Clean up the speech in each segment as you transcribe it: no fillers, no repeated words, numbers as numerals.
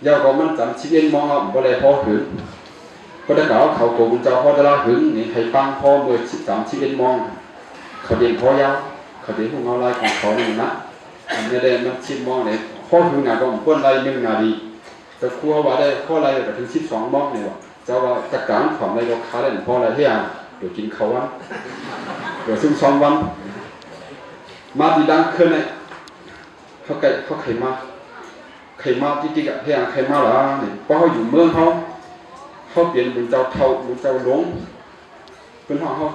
ยาวก็มันจำชีวิตมองอ่ะบ่ได้พอถึงก็ได้กล่าวเขาโกบุญเจ้าพ่อจะละหึงนี่ให้ฟังพ่อโดยจำชีวิตมองเขาเด่นพ่อยาวเขาเด่นพวกเงาลายของเขานี่นะอันนี้ได้มันชิมมองเนี่ยพ่อถึงหนาก็พ้นลาย1 นาทีจะครัวว่าได้พ่อลายก็ถึง12 มองเนี่ยวะเจ้าว่าจัดการของในโลกค้าได้พ่อลายที่อ่ะเดี๋ยวกินเขาวันเดี๋ยวซึ่ง2 วันมาดีดังขึ้นเนี่ยเขาไข่มาจริงๆอะเฮียไข่มาหรอเนี่ยเพราะเขาอยู่เมืองเขาเปลี่ยนเป็นเจ้าเท่าเป็นเจ้าหลงเป็นห้องเขา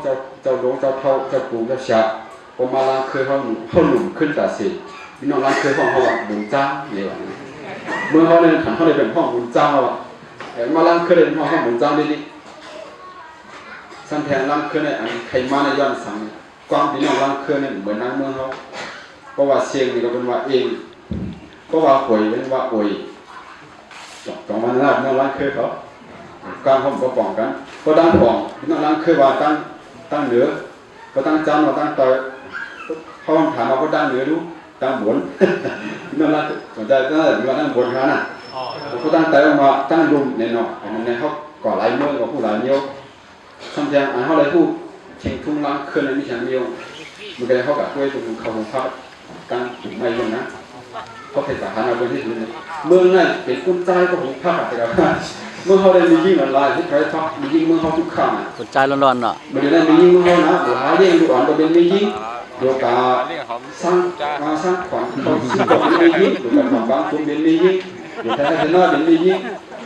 เจ้าหลงเจ้าเท่าเจ้าปู่เจ้าชาพอมาล้างเคยเขาหนุ่มขึ้นแต่สิพี่น้องล้างเคยห้องเขาอะบุญจ้างเนี่ยเมืองเขาเนี่ยขันเขาเลยเป็นห้องบุญจ้างเราอะมาล้างเคยเป็นห้องบุญจ้างดิสันแทนล้างเคยเนี่ยอันไข่มาในย้อนสังกว้างพี่น้องล้างเคยเนี่ยเหมือนนั่งเมืองเขาเพราะว่าเสียงนี่ก็เป็นว่าเองก็ว่าหวยเป็นว่าอวย2 วันแล้วน้องล้างเคยเขาการผมก็ป้องกันก็ตั้งป้องน้องล้างเคยว่าตั้งเหนือก็ตั้งจานว่าตั้งต่อยเขาถามว่าก็ตั้งเหนือรู้ตั้งบนน้องล้างสนใจตั้งแต่ว่าตั้งบนเขาน่ะเขาตั้งแต่ว่าตั้งลุมเนี่ยเนาะอันนั้นเขาก่อหลายเมืองกับผู้หลายเมียวทำแทงอันเขาเลยผู้เชียงทุ่งล้างเคยในมิชานเมียวมันก็เลยเขากับด้วยตรงเขาของพระการถึงไม่ลงนะเขาเคยสาธารณะบนที่สุดเมืองนั่นเป็นกุญแจก็ของพระแต่กับเมื่อเขาได้มียิ่งอะไรที่ใครทักมียิ่งเมื่อเขาทุกข้างอ่ะกุญแจร้อนๆเนาะมันได้มียิ่งเมื่อเขานะหรือหาเลี้ยงดูอ่อนก็เป็นมียิ่งโดยการสร้างขวัญเขาซื้อก็เป็นมียิ่งโดยการทำบางคนเป็นมียิ่งโดยการให้หน้าเป็นมียิ่ง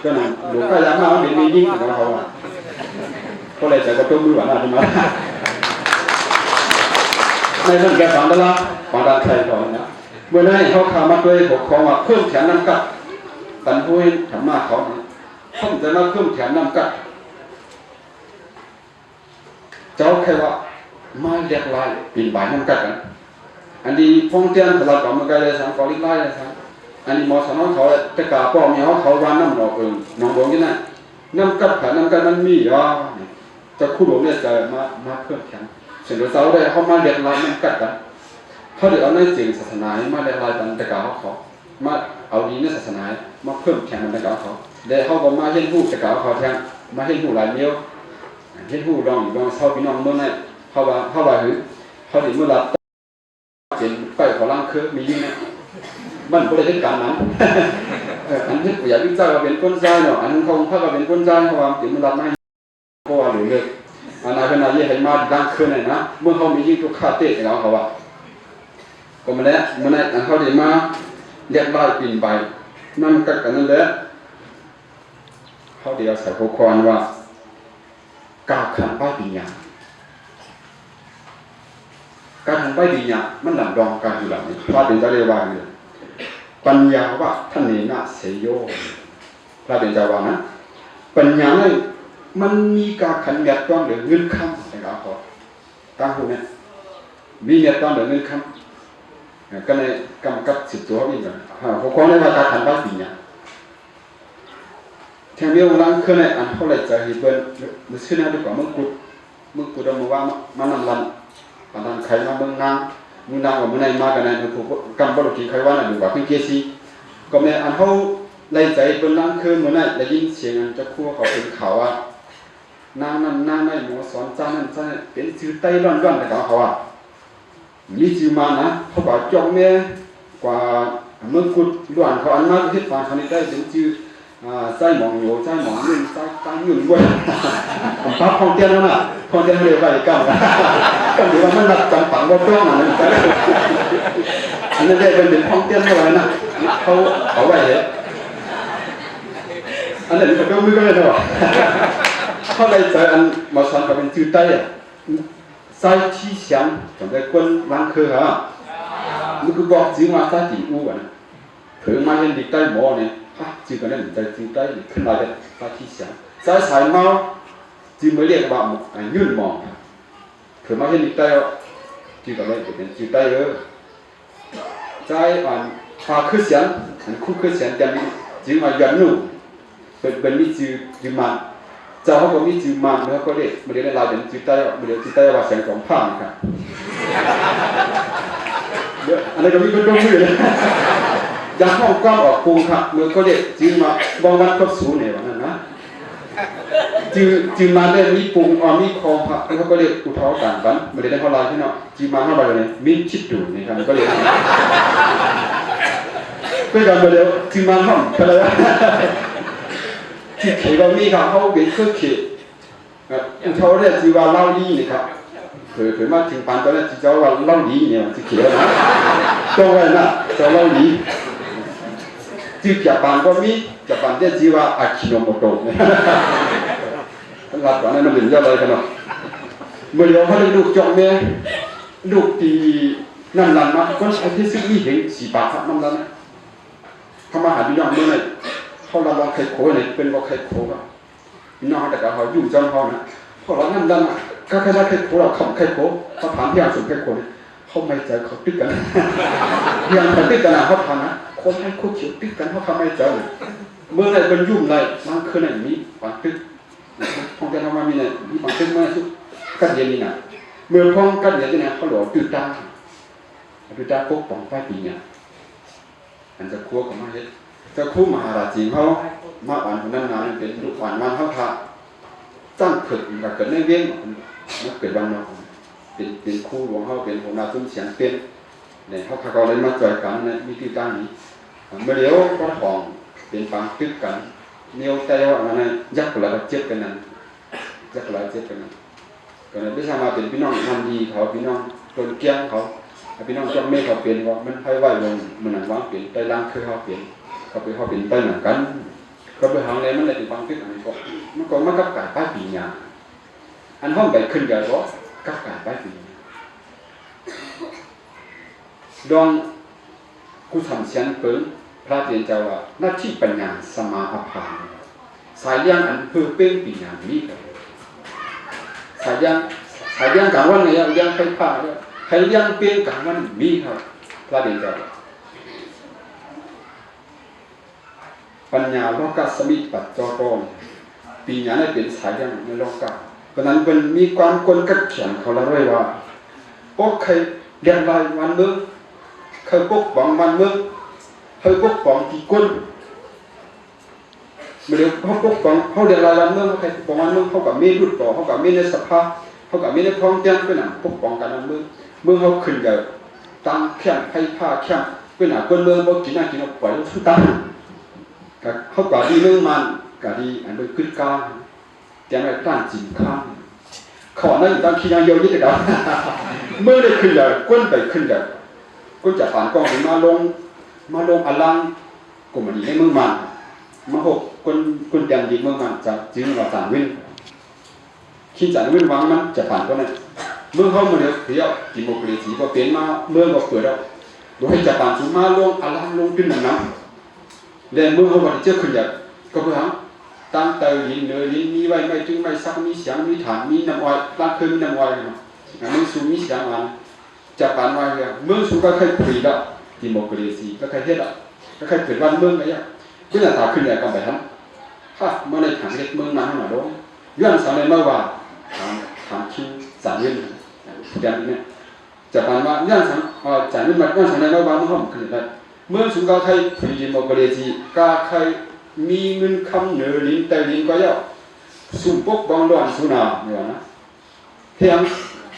ก็นั่นโดยการย้ำมาเป็นมียิ่งของเขาอ่ะก็เลยจะกระตุ้นมือหวานอะไรมาในเรื่องแก่ฝันได้ละฝันด้านใครก่อนนะเมื่อนั้นเขาขามาด้วยหัวคอมาเพิ่มแขนน้ำกัดตันผู้ให้ธรรมะเขาเพิ่มจะมาเพิ่มแขนน้ำกัดเจ้าแค่ว่ามาเรียกลายปีนบ่ายน้ำกัดกันอันนี้ฟ้องเตี้ยนตลอดก่อนมันก็เลยสังกอลิกไล่เลยสังอันนี้หมอสนองเขาจะกล่าวป้อมีเขาวานน้ำหนองน้องบงที่นั่นน้ำกัดแขนน้ำกัดมันมีอ่ะจะคู่หลวงเนี่ยจะมาเพิ่มแขนเสร็จแล้วเจ้าได้เขามาเรียกลายน้ำกัดกันเขาเดี๋ยวเอาในจริงศาสนามาเรียกลายกันจะกล่าวเขามาเอาดีในศาสนามาเพิ่มแขนมันจะกล่าวเขาเดี๋ยวเขาก็มาเห็นผู้จะกล่าวเขาแทงมาเห็นผู้หลายเมียวเห็นผู้ลองเช่าพี่น้องเมื่อไหร่เขาว่าหรือเขาถึงเมื่อรับเป็นไปขอร่างคือมียิ่งนะมันก็เลยเป็นการนั้นอันนี้อยากวิจารณ์ว่าเป็นก้นใจเนาะอันนั้นเขาถ้าว่าเป็นก้นใจเขาว่าถึงเมื่อรับไม่ก็ว่าหรือเลยอันนั้นเป็นอะไรให้มาดังขึ้นเลยนะเมื่อเขามียิ่งทุกข้าเตะแล้วเขาว่าก็มาแล้วเมื่อไหร่อันเขาได้มาเรียกได้ปีนไปนั่นกัดกันนั่นแหละเขาเดียวใส่ข้อความว่ากาขันป้ายปีญาการทำป้ายปีญามันหลังดองการอยู่หลังนี้พระเดชจะเรียกว่าเนี่ยปัญญาว่าท่านเนนะเสยโยพระเดชจะว่านะปัญญาเนี่ยมันมีการขันยัดต้องหรือเงินคำนะครับพอตั้งหูเนี่ยมียัดต้องหรือเงินคำก็ในกำกับสิบตัวนี่กันพวกเขาในว่าการขันป้ายปีญาแทงเดียวล้างเครื่องในอันเขาเลยจะเห็นเป็นมันชื่อหน้าดีกว่ามึงกุดเอามาว่ามานำรันปานนั้นใครมามึงนางว่ามึงในมากันในมันผูกกำบริกิใครว่าน่ะดีกว่าเพิ่งเกียซีก็แม่อันเขาเลยใจเป็นล้างเครื่องเหมือนนั่นได้ยินเสียงอันจะคั่วเขาเป็นข่าวว่านางนั่นนางนั่นหมอสอนจ้านั่นจ้าเป็นชื่อไต้ร่อนแต่เขาว่ามีชื่อมานะเขาบอกจงแม่กว่ามึงกุดล้วนเขาอันมากที่ฟังเขาในได้เป็นชื่อใจหมองโยใจหมองนึ่งใจตั้งยืนด้วยผมพับห้องเตี้ยนั่นน่ะห้องเตี้ยเรียกไปกันก็ถือว่ามันหลักจำฝังว่าต้องอันนั้นอันนั้นได้เป็นห้องเตี้ยเท่าไหร่นะเขาไว้เลยอันนั้นก็ไม่ก็เลยเนาะเขาเลยใจอันมาสอนกับเป็นชื่อใต้ใจที่เสียงผมได้คนล้างคือฮะมันก็บอกจริงว่าใจจีอู้อ่ะถึงมาเห็นดิใต้หมอเนี่ยchỉ có nên tại chỉ tayขึ้นมาเลยตาที่เสียงสายสายเมาจีไม่เรียกว่ายื่นมองถือมาเห็นดิใต้จีก็เลยเป็นจีใต้ใจอ่อนพาขึ้นเสียงอันคู่ขึ้นเสียงจะมีจีมาย้อนนู่เป็นมีจีมันเจ้าเขาก็มีจีมันแล้วก็เรียกไม่ได้ลายเป็นจีใต้ไม่ได้จีใต้ว่าเสียงของผ้านะครับอันนี้ก็มีเป็นตัวมือเลย อย่าห้องก้อมออกปูครับเมื่อเขาเรียกจึงมาบางวันครบศูนย์เนี่ยวันนั้นนะจึงมาได้มีปูมีคอครับแล้วเขาก็เรียกอุทธรต่างกันไม่ได้เท่าไรที่เนาะจึงมาเข้าไปเลยมิ้นชิดดูนี่ครับก็เรียกก็กันไปเร็วจึงมาห้องกันเลยที่เขียนมีครับเขาเป็นเครื่องเขียนเขาเรียกจีว่าเล่าลี่นี่ครับเคยมาถึงปันตอนแรกจีว่าเล่าลี่เนี่ยที่เขียนนะตรงไว้นะจะเล่าลี่จีจับปันก็มีจับปันเรียกจีว่าอาคิโนโมโตะหลับก่อนนั้นมันเป็นอะไรกันเนาะเมื่อเดี๋ยวเขาได้ลูกจอกแม่ลูกตีน้ำรันมาก็ใช้ที่ซึ่งมีเห็นสีปากครับน้ำรันเขามาหาพี่น้องเมื่อไหร่เขาลองไข่โค้เนี่ยเป็นว่าไข่โค้อะพี่น้องแต่ก็เขายุ่งจังเขานะพอเราน้ำรันก็แค่ได้ไข่โค้เราขับไข่โค้เขาถามพี่อาสุนไข่โค้เนี่ยเขาไม่ใจเขาตึกกันยังเขาตึกกันนะเขาถามนะคนให้โค้เขียวตึกกันเขาทำไม่ใจเมื่อไหร่เป็นยุ่งไรมันคือไหนมีปากตึกพองจะทำมามีเนี่ยมีบางเรื่องมาสุดกันเย็นนี่นะเมื่อพองกันเย็นนี่นะเขาหลอกตื่นตาพกป่องป้ายปีเนี่ยอันจะคั่วกับมาเฮ็ดจะคู่มหาราจีเขามาอ่านคนนั้นนะเป็นลูกอ่านวันเขาพาตั้งฝึกกับเกิดในเวียงมันเกิดวันนอกเป็นคู่หลวงเขาเป็นหัวหน้าซุ้มเสียงเป็นเนี่ยเขาพาเขาเลยมาจ่อยกันเนี่ยมีที่ตั้งนี้เมื่อเดี๋ยวก็ทองเป็นปังตึกกันเนียวแต่ว่าอะไรยักษ์แล้วก็เจ็บกันนั้นยักษ์แล้วเจ็บกันนั้นก็เลยพิจารณาเป็นพี่น้องทำดีเขาพี่น้องคนเกี้ยงเขาพี่น้องจ้าแม่เขาเปลี่ยนว่ามันให้ไหวลงมันหนังว่างเปลี่ยนไปล่างคือเขาเปลี่ยนเขาไปเขาเปลี่ยนไปเหมือนกันก็ไปหางเลยมันเลยเป็นปังตึกอะไรก็มันก็มากับไก่ป้ายปีญาอันห้องไปขึ้นใหญ่ก็กับไก่ป้ายปีญาดองกูทำเสียงเปิ้ลพระเจ้าเจ้าว่าหน้าที่ปัญญาสมาอภานสายย่างอันเพื่อเป็นปีญามีกันสายย่างกลางวันเนี่ยย่างไฟฟ้าเนี่ยใครย่างเปลี่ยนกลางวันมีครับพระเจ้าปัญญาโลกาสมิปัจจโรนปีญาเนี่ยเป็นสายย่างในโลกาเพราะนั้นเป็นมีความกลกัดเขียนเขาละด้วยว่าพวกใครเรียนรายวันเมื่อเคยปกป้องวันเมื่อเคยปกป้องกี่คนเมื่อเดี๋ยวเขาปกป้องเขาเรียนรายวันเมื่อเขาใครปกป้องวันเมื่อเขากับมีรุดต่อเขากับมีในสภาเขากับมีในท้องเตี้ยนเป็นหนังปกป้องกันวันเมื่อเขาขึ้นใหญ่ตั้งแข้งให้ผ้าแข้งเป็นหนังคนเมื่อบอกกินเอาปล่อยทุกตั้งเขากับดีเมื่อมันกับดีอันเป็นขึ้นกลางเตี้ยนอะไรตั้งจิ๋มข้างขอนั้นตั้งขี้ยางเยอะยิ่งแต่เมื่อได้ขึ้นใหญ่ก้นไปขึ้นใหญ่ก้นจะผ่านกองมาลงอลังกลุ่มนี้ให้เมื่อมันมาหกคนเตียงดีเมื่อมันจะจึงว่าจานวินขี้จานวินวางมันจะผ่านก็นั่นเมื่อเขามาเดี๋ยวกิโมกรีสีก็เปลี่ยนมาเมื่อก็เกิดแล้วโดยจะผ่านสูงมาลงอลังลงขึ้นหนังน้ำแล้วเมื่อเขาวันเจ้าขึ้นใหญ่ก็เพื่อตั้งเตยยินเนื้อยินมีไว้ไม่ถึงไม่ซักมีเสียงมีฐานมีน้ำอ้อยตั้งคืนมีน้ำอ้อยเนาะมึงสูมีเสียงมันจะผ่านไว้เนี่ยเมื่อสูก็เคยคุยแล้วกิโมกรีสีก็เคยเฮ็ดแล้วก็เคยเกิดวันเมืองอะไรอย่างก็จะตาขึ้นใหญ่ก็ไปทำถ้าเมื่อในถังเล็กเมืองนั้นหน่อยด้วยย้อนสมัยเมื่อว่าถามคิวสามเงินอย่างนี้จะผ่านว่าย้อนสมัยจ่ายเงินมาย้อนสมัยเมื่อว่าเมื่อห้องขึ้นได้เมื่อสูก็เคยคุยกิโมกรีสีก็เคยมีเงินคำเหนือลิ้นแต่ลิ้นก็ย่อสุ่มปกบองดอนสุนาเนี่ยนะเฮียง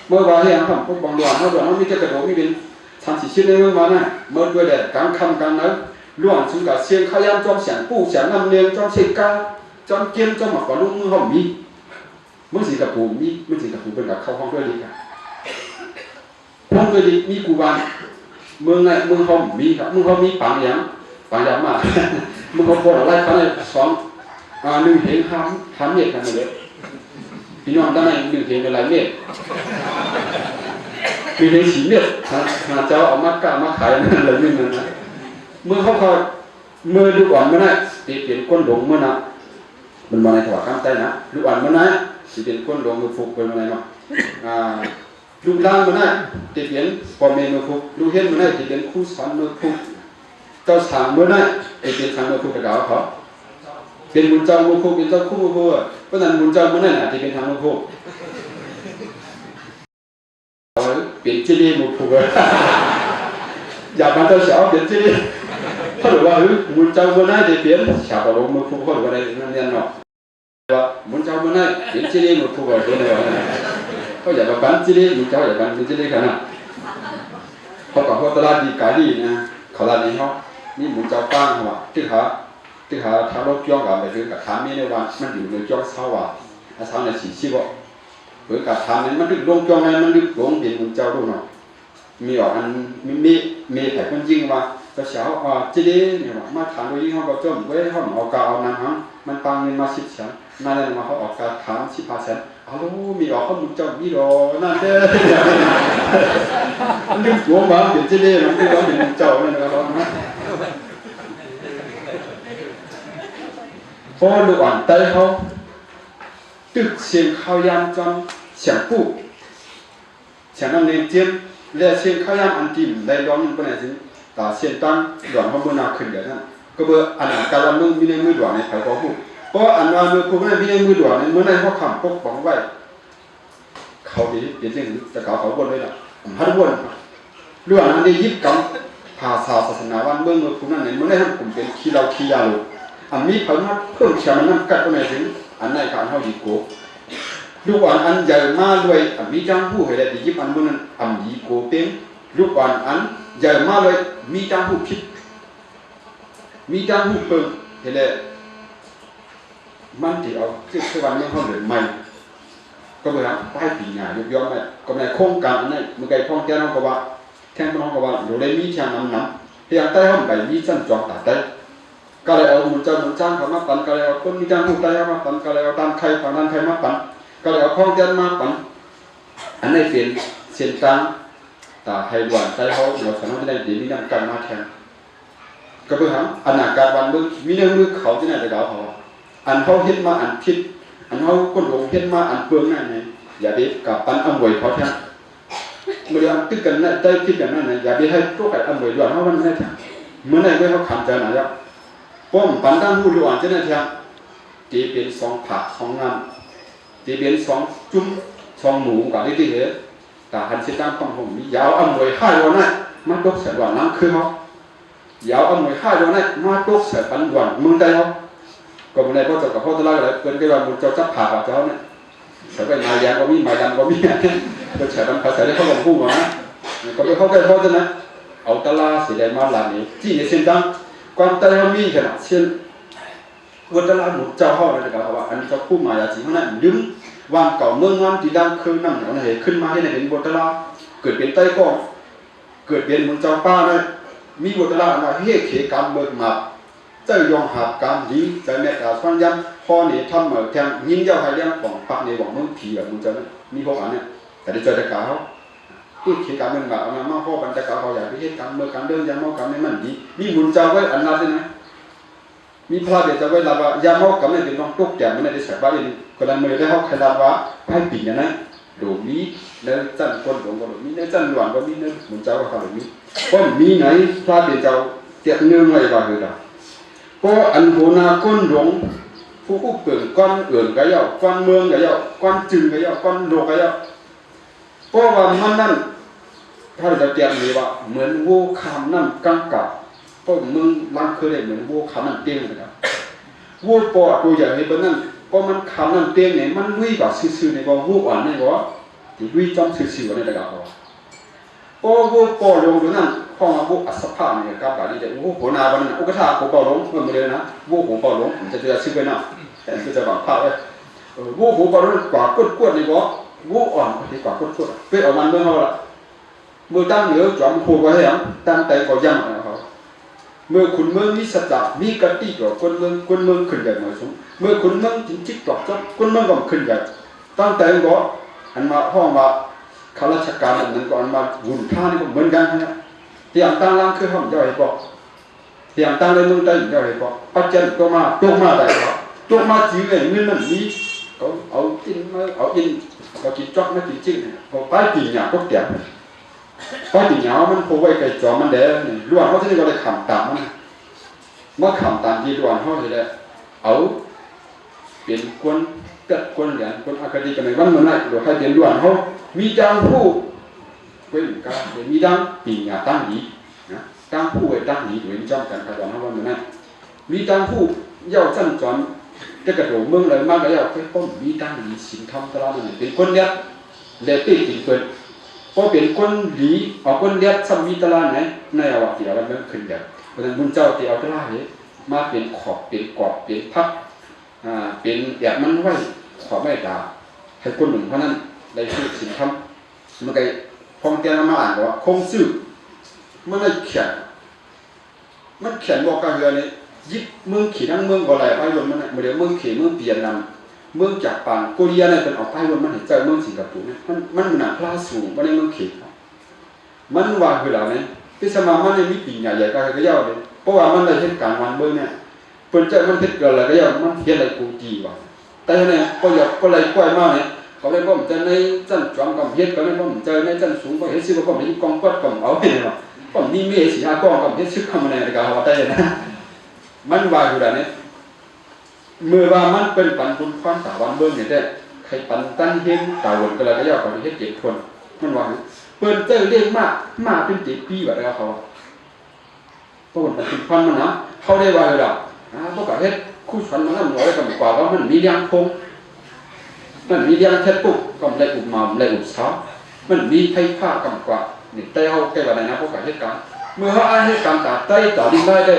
เมื่อว่าเฮียงทำปกบองดอนเมื่อดอนมันมีจะกระโดดมีเป็นทำสิชิ้นในเมื่อวานน่ะเมื่อด้วยแดดกลางค่ำกลางนั้นล้วนสุกับเสียงขยันจอมเสียงปูเสียงน้ำเนียงจอมเสกาจอมเกี้ยมจอมหมอกกว่าลุงมือห้องมีเมื่อสีกับปูมีเมื่อสีกับปูเป็นกับเข้าห้องด้วยดีกันห้องด้วยดีมีกูบานเมืองไหนเมืองห้องมีครับเมืองห้องมีปังอย่างมากเมืองห้องโคตรอะไรเขาเลยสองหนึ่งเห็นห้ามเมตรกันเลยพี่น้องด้านในหนึ่งเห็นเป็นหลายเมตรมีในสีเมตรหาเจ้าเอามากล้ามาขายนั่นเลยนี่นั่นนะเมื่อเขาเมื่อลูกอ่อนเมื่อไหร่ตีเปลี่ยนก้นหลงเมื่อน่ะมันมาในถวายข้ามใจนะลูกอ่อนเมื่อไหร่ตีเปลี่ยนก้นหลงมือฟุกเป็นอะไรเนาะลูกล่างเมื่อไหร่ตีเปลี่ยนปอมเมมือฟุกลูกเห็นเมื่อไหร่ตีเปลี่ยนคู่สอนมือฟุกเจ้าสางเมื่อไหร่ตีเปลี่ยนสางมือฟุกกระดาษเขาเป็นบุญเจ้ามือฟุกเป็นเจ้าคู่มือฟุกเพราะนั้นบุญเจ้าเมื่อไหร่ตีเป็นทางมือฟุกเปลี่ยนเจดีย์มือฟุกอย่ามาเจ้าเสียวเปลี่ยนเจดีย์ เขาบอกว่ามุนเจ้าเมื่อไหร่จะเปลี่ยนชาวบ้านมือผู้เขาบอกว่านั่นเนี่ยเนาะว่ามุนเจ้าเมื่อไหร่เปลี่ยนจีเรียมือผู้เขาเป็นอะไรเขาอยากมาปั้นจีเรียมุนเจ้าอยากปั้นจีเรียกันนะเขาบอกว่าตลาดดีกาดีนะเขาลานี้เขานี่มุนเจ้าป้างเขาว่าที่เขาทารกย่องกับไปคือกับทามีในวันมันอยู่ในย่องเช้าว่าเช้าในสีชีวะหรือกับทานั้นมันดึกลงย่องนั้นมันดึกลงเป็นมุนเจ้าดูเนาะมีออกอันมีแต่คนยิงว่าก็เช้าจีเรียเนี่ยว่ามาถามโดยยิ่งเขาก็จมไว้เขาเอากาเอาน้ำหังมันปังเงินมา10 แสนนั่นเลยมาเขาออกการถาม15 แสนเอามีออกเขามุนเจ้ามีรอนั่นเด้อมันดึกหัวมาเป็นจีเรียมันคือว่าเป็นมุนเจ้านั่นนะครับพอลูกอ่อนเต้เขาตึกเสียงข้าวยำจำเสียงปุ๊เสียงน้ำเลี้ยงเจี๊ยบและเสียงข้าวยำอันติ่มได้ร้องมันเป็นอะไรสิตาเสียงตั้งด่วนเขาบนนาขึ้นเดี๋ยวนั้นก็เบอร์อันการวันมึงมีในมือด่วนในไทยเขาพูดเพราะอันว่ามือพูดไม่มีในมือด่วนในเมื่อไหร่เขาขำปกป้องไว้เขาดีเปลี่ยนเรื่องจะเขาบนเลยล่ะฮัดบนเรื่องนั้นได้ยิบกับภาษาศาสนาวันเมื่อพูดนั้นในเมื่อไหร่ผมเป็นขี้เราขี้ยาลูอันนี้เพิ่มมาเพิ่มเชื่อมันนั่งกัดก็ไม่ถึงอันไหนการเขาดีโก้ลูกอันใหญ่มาด้วยอันมีจังหูให้ได้ดียิบอันบนนั้นอันดีโก้เป็นลูกอันใหญ่มาเลยมีจังหูผิดมีจังหูเพิ่มให้ได้มันที่เอาคือวันนี้เขาเหลือใหม่ก็เหมือนป้ายปีหน้ายกย่องไปก็ในโครงการอันนั้นมันไกลพ้องแก้น้องก็ว่าแท่งน้องก็ว่าอยู่ในมีเชียงน้ำที่ยังใต้ห้องไปมีสั้นจองตัดได้ก็เลยเอามุนเจ้ามุนจ้างเขามาปั่นก็เลยเอาคนมีจ้างหูใต้เขามาปั่นก็เลยเอาตามใครฝั่งนั้นใครมาปั่นก็เลยเอาพ้องแก้มาปั่นอันนี้เป็นเส้นทางตาไทยด่วนใต้เขาเราสามารถจะได้ดีมีน้ำกันมาแทนก็เพื่อหาอนาคตวันมึงมีเรื่องมือเขาที่ไหนจะเขาอันเขาเห็นมาอันผิดอันเขาคนหลงเห็นมาอันเปลืองนั่นไงอย่าไปกับปันอมวยเขาแทนเมื่อตึกกันนั่นได้คิดกันนั่นไงอย่าไปให้ตัวไก่อมวยด่วนเขาวันนั้นแทนเมื่อไหร่เมื่อเขาขันใจหน่อยแล้วป้อมปันตั้งหูด่วนจะนั่นแทนตีเป็น2 ผัก2 งามตีเป็น2 จุ้ม2 หมูกับที่เหลือแต่หันเส้นตั้งของผมมียาวอมวย5 วันนั่นมาตกเสด่วนนั่งคือเขายาวอมวย5 วันนั่นมาตกเสปันด่วนมึงได้เขาก็ไม่ได้เพราะเจ้ากับพ่อตะลักอะไรเป็นก็ว่ามุนเจ้าจับผ่ากับเจ้าเนี่ยใส่ไปมาแยงก็มีมาดำก็มีก็ใช้ดำภาษาได้เขาบอกพูดมาก็ไปเข้าใกล้พ่อจะนะเอาตะลาสีแดงมาหลานนี้ที่ในเส้นดังความตะลามีขนาดเช่นวันตะลาหมุนเจ้าห้องอะไรกันเขาว่าอันเจ้าพูดมาอย่างจริงเขาเนี่ยดึงวันเก่าเมืองวันที่ดังคือนั่งเหนียวเนี่ยขึ้นมาให้ในเป็นบทตะลาเกิดเป็นใต้ก้องเกิดเป็นมุนเจ้าป้าเลยมีบทตะลาอะไรเฮ้เขกรรมเบิกมาเจ้ายองหาบการดีใจแม่กาสวนยันพ่อเนี่ยทำเหมือนแทงยิงเจ้าไทยเลี้ยงของปักในหวังมึงผีแบบมึงเจ้าเนี่ยมีพวกอันเนี่ยแต่ได้เจอแต่กาเขาที่เขกรรมเป็นแบบเอามาพ่อปัญจกาเขาอยากไปเฮ็ดกรรมเมื่อการเดินยามเมากรรมในมันดีมีบุญเจ้าไว้อันนั้นใช่ไหมมีพระเดชเจ้าไว้ลาว่ายามเมากรรมเนี่ยเป็นน้องตุกแต่มันได้ใส่บ้านอินคนนั้นมือได้เขาใครลาว่าให้ปีนอย่างนั้นดูมีเนื้อจันคนหลงก็มีเนื้อจันหลวนก็มีเนื้อบุญเจ้าก็เขามีเพราะมีไหนพระเดชเจ้าเจ็บเนื้อไว้ว่าคือเราก็อันโหนาก้นหลงผู้ผู้เกิดก้อนเอื่นก็ย่อก้อนเมืองก็ย่อก้อนจึงก็ย่อก้อนโลกก็ย่อเพราะว่ามันนั่นถ้าเราจะเปรียบเลยว่าเหมือนวัวขามนั่นกังกับเพราะมึงมันเคยได้เหมือนวัวขามนั่นเตี้ยงนะครับวัวปอตัวใหญ่ในบนนั้นเพราะมันขามนั่นเตี้ยงเนี่ยมันวิ่งแบบซื่อๆในบ่วัวอ่อนในบ่ที่วิ่งจ้องซื่อๆในระดับบ่โอ้วัวปอลงตัวนั้นห้องวัวอัศภาเนี่ยกับแบบนี้แต่วัวหัวนาวันนั้นอุกท่าหัวเป่าลงเมื่อเลยนะวัวหัวเป่าลงผมจะซื้อไปนะแต่ก็จะแบบภาพเลยวัวหัวเป่าลงกว่ากวดในบ่วัวอ่อนที่กว่ากวดไปเอามันเมื่อเขาละเมื่อตั้งเหนือจอมโคไว้ยังตั้งแต่ก่อย่ำนะครับเมื่อคุณเมืองมีสัจจะมีกติกาคนเมืองขึ้นใหญ่หน่อยสูงเมื่อคุณเมืองจริงจิตตอบจับคนเมืองก็ขึ้นใหญ่ตั้งแต่ก็อันมาห้องว่าข้าราชการนั้นก็อันมาวุ่นท่านี่ก็เหมือนกันนะเตียงตั้งล่างคือห้องย่อยบอกเตียงตั้งในเมืองใต้ย่อยบอกปัจจัยก็มาตกมาได้บอกตกมาจริงเลยเงินมันมีเขาเอากินมาเอาอินเขากินจ๊อกไม่กินจริงเขาไปกินหยาก็เตียงพอติเหงามันโผล่ไว้ไกลจอมันเด้อล้วนเขาจะได้ก็ได้ขำตามมันเมื่อขำตามที่ล้วนเขาจะได้เอาเปลี่ยนกวนกัดกวนเหรียญกวนอาคดีกันในวันเมื่อไหร่หรือใครเปลี่ยนล้วนเขามีจังผู้เป็นการมีดังปีหยาตั้งดีนะ ตั้งผู้ไว้ตั้งหนีอยู่ในจ้องกันครับว่ามันนั่นมีตั้งผู้เย่าจั่นจอนจะกระโดดเมืองเลยมากก็เย่าค่อยๆมีตั้งหนีสินทำตลอดนั่นเป็นคนเดียดเด็ดตีติดเกินพอเป็นคนดีออกคนเดียดซ้ำมีตลาดไหนในอวติเอาแล้วมันขึ้นแบบเพราะฉะนั้นบุญเจ้าที่เอาตลาดนี้มาเป็นขอบเป็นกรอบเป็นพักเป็นแบบมันไว้ขอบไม่ด่าให้คนหนึ่งเพราะนั้นได้ชื่อสินทำมันก็พองเตียนมาอ่านว่าคงซื่อมันได้เขียนมันเขียนบอกกันเลยนี่ยิบเมืองขี่ทั้งเมืองก็ไหลไปวนมันเนี่ยเดี๋ยวเมืองขี่เมืองเปลี่ยนนำเมืองจากปานโคเรียเนี่ยเป็นออกไปวนมันเห็นใจเมืองสิงคโปร์เนี่ยมันหนักพลาสูงมันในเมืองขี่มันว่าคือเราเนี่ยที่สมามันในมีปีใหญ่ใหญ่ก็เย่าเลยเพราะว่ามันได้เหตุการณ์วันเมืองเนี่ยเปิดใจมันเหตุเกิดอะไรก็เย่ามันเห็นอะไรกูดีว่ะแต่เนี่ยก็อยากก็เลยกล้วยมากเนี่ยเขาเลยบอกจะในจันทร์จอมกับเฮ็ดก็เลยบอกจะในจันทร์สูงก็เฮ็ดซื้อก็มีกองกวดกับเอาเนี่ยเนาะก็มีเมฆสีหากองกับเฮ็ดซื้อคำอะไรก็ว่าได้นะมันว่าอยู่แล้วเนี่ยเมื่อว่ามันเป็นปันบุญความตาวันเบิ่งเนี่ยแต่ใครปันตั้งเฮ็ดตาวนก็เลยก็ย่อกับเฮ็ด7คนมันว่าเปิ้นเจอเรียกมากเป็น7ปีว่าได้เขาเพราะมันเป็นความมันนะเขาได้ว่าอยู่แล้วพวกก็เฮ็ดคู่ฝันมันนำน้อยก็กว่าว่ามันมีเลี้ยงคงมันมีเลี้ยงแค่ปุ๊บก็ได้อุบมาได้อุบซ้อมันมีไผผ้ากำกว่านี่แต่เฮาแก้ว่าได้นะพวกก็เฮ็ดกันเมื่อเฮาเฮ็ดกันตาใต้ตาดินได้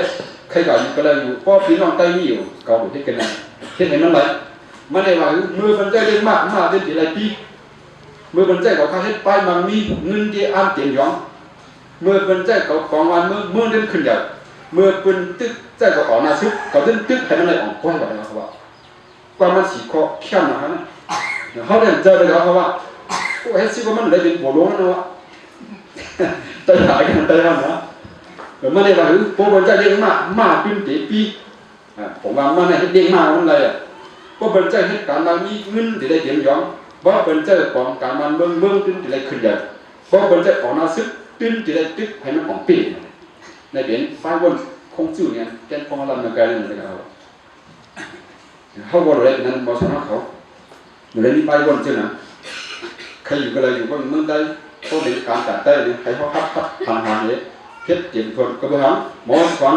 ใครก็อยู่ก็เลยอยู่เพราะพี่น้องใต้มีอยู่ก็บ่เฮ็ดกันนะเฮ็ดให้มันไหลมันได้ว่ามือมันใจเล่นมากเป็นสิหลายปีมือมันใจเขาเฮ็ดไปมันมีเงินที่อ่านเต็มยองมือมันใจเขาของวันมือเล่นขึ้นใหญ่มือเพิ่นตึกใจเขาออกหน้าซึกเขาเล่นตึกให้มันไหลออกกว้างกว่าเขาว่ากว่ามันสิคอเข้มนะฮะเขาเดินเจอเลยเขาว่าโอ้เฮ็ดสิว่ามันได้เป็นหัวลงนะวะตายหายกันตายแล้วนะมันได้ว่าพวกมันใจเล่นมากเป็นปีผมว่ามันให้เด้งมากมันเลยเพราะเป็นใจเหตุการณ์บางมีเงินที่ได้เตรียมย้อมเพราะเป็นใจของการมันเมืองที่ได้ขึ้นใหญ่เพราะเป็นใจของนาซึกตื้นที่ได้ตึกให้มันของปีในเปลี่ยนไฟวนคงชื่อเนี่ยแกนพองลำในการนั่นเลยเขาบอกอะไรนั้นบอกสอนเขาเหมือนนี่ไฟวนชื่อนะใครอยู่ก็เลยอยู่ก็เมืองใดเขาเป็นการตัดได้เนี่ยใครเขาพัดทางหางเนี่ยเพชรเจียมทนก็ไปหาหมอสอน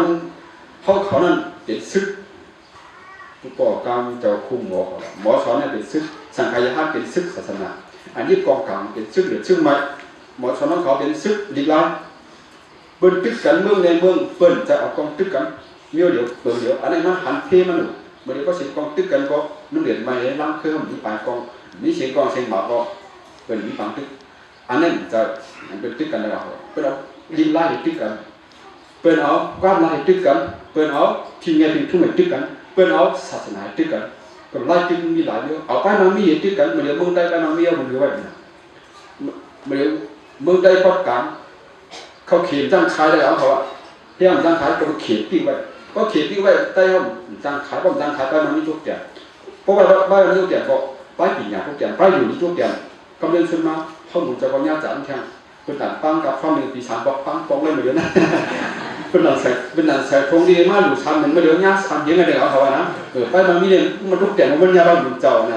เขานั้นเป็นซึกผู้ก่อการเจ้าคุมหมอสอนเนี่ยเป็นซึกสังฆยาเป็นซึกศาสนาอันนี้กองกลางเป็นซึกหรือซึกใหม่หมอสอนของเขาเป็นซึกดีกว่าเปิ้นตึกกันเมืองในเมืองเปิ้นจะเอากองตึกกันเดียวเปิ้นเดียวอันนี้มันหันเพมันอยู่เมื่อเดี๋ยวก็เสียงกองตึกกันก็นุ่งเหรียญใหม่ล้างเครื่องมีปลายกองมีเสียงกองเสียงหมาก็เปิ้นมีฝังตึกอันนั้นจะเป็นตึกกันแล้วเปิ้นเอาดินไล่ตึกกันเปิ้นเอาความไล่ตึกกันเปิ้นเอาที่เงี้ยเป็นทุ่งตึกกันเปิ้นเอาศาสนาตึกกันก็ไล่ตึกมีหลายเรื่องเอาไปมันมีตึกกันเมื่อเดี๋ยวเมืองใดไปมันมีเอามันอยู่ไว้เมื่อเดี๋ยวเมืองใดประกาศเขาเขียนจ้างขายได้เอาเขาอะที่เขาจ้างขายก็เขียนติ้งไว้ก็เขียนติ้งไว้ใต้ห้องจ้างขายก็จ้างขายไปมันมีทุกอย่างเพราะว่าบ้านนี้ทุกอย่างก็ไปปีนอย่างทุกอย่างไปอยู่ที่ทุกอย่างกำลังชนมาเขาหนุนจะก็ย่าจันแข่งเป็นต่างปังกับข้อหนึ่งปี3ปังปองเลยเหมือนเดิมนะเป็นหนังใส่ทงดีมากหลุดชันเหมือนเมื่อเดี๋ยวย่าชันยังไงเดี๋ยวเขาว่านะไปมันมีเนี่ยมันทุกอย่างมันยาบ้านหลุดเจ้านะ